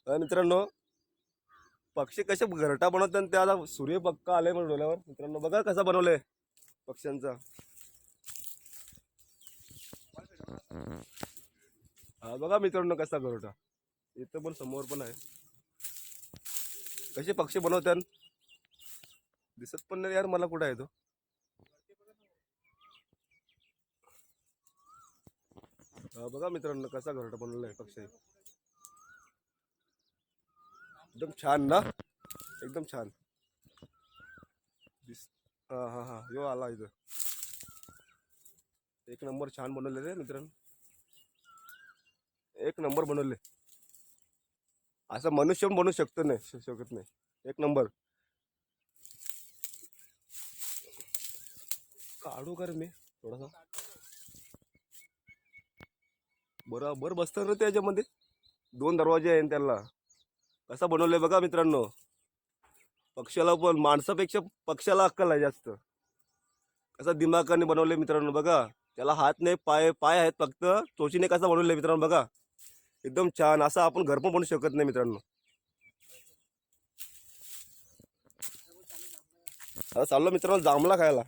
मित्रांनो पक्षी कसे घरटा बनवतात आणि त्याला सूर्य पक्का आले म्हणून डोल्यावर. मित्रांनो बघा कसा बनवलंय पक्ष्यांचा. हा बघा मित्रांनो कसा घरटा. इथं पण समोर पण आहे. कसे पक्षी बनवतात दिसत पण नाही यार मला कुठं आहे तो. हा बघा मित्रांनो कसा घरटा बनवलाय पक्षी. एकदम छान ना, एकदम छान दिस. हा हा हा यो आला इथं. एक नंबर छान बनवले रे मित्रांनो, एक नंबर बनवले. असं मनुष्य पण बनवू शकतो नाही शकत नाही. एक नंबर. काढू कर मी थोडासा बरोबर बसतं ना त्याच्यामध्ये. दोन दरवाजे आहे त्याला. कसा बनवलंय बघा मित्रांनो. पक्षाला पण माणसापेक्षा पक्षाला अक्कल आहे जास्त. कसा दिमागाने बनवले मित्रांनो बघा. त्याला हात नाही पाय पाय आहेत फक्त. चोचीने कसा बनवलंय मित्रांनो बघा. एकदम छान. असं आपण घर पण बनवू शकत नाही मित्रांनो. आता चाललो मित्रांनो जांभळा खायला.